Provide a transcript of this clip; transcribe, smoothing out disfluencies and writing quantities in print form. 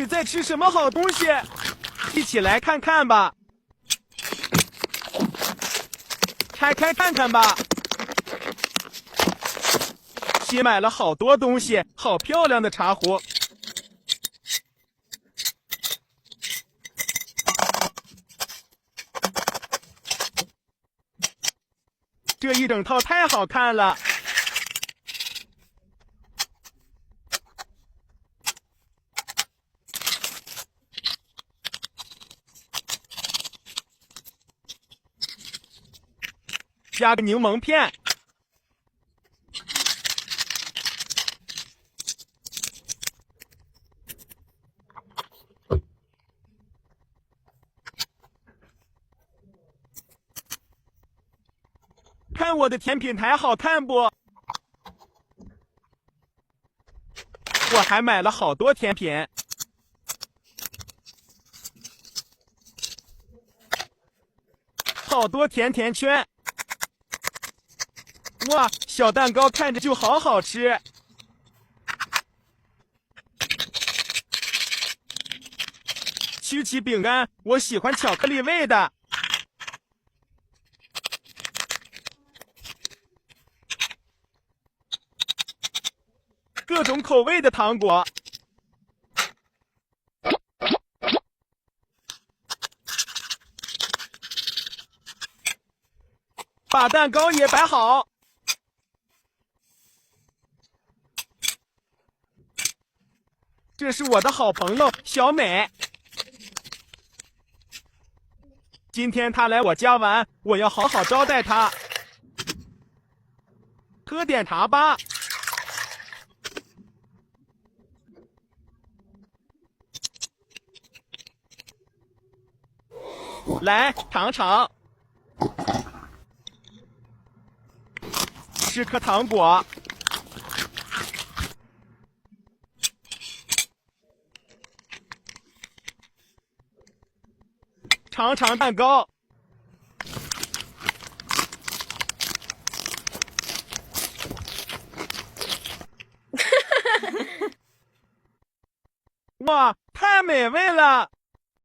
女在吃什么好东西？一起来看看吧。拆开看看吧。新买了好多东西，好漂亮的茶壶。这一整套太好看了。加个柠檬片。看我的甜品台好看不？我还买了好多甜品。好多甜甜圈。哇，小蛋糕看着就好好吃。曲奇饼干，我喜欢巧克力味的。各种口味的糖果。把蛋糕也摆好。这是我的好朋友小美。今天她来我家玩，我要好好招待她。喝点茶吧。来尝尝。吃颗糖果。尝尝蛋糕。哇，太美味了！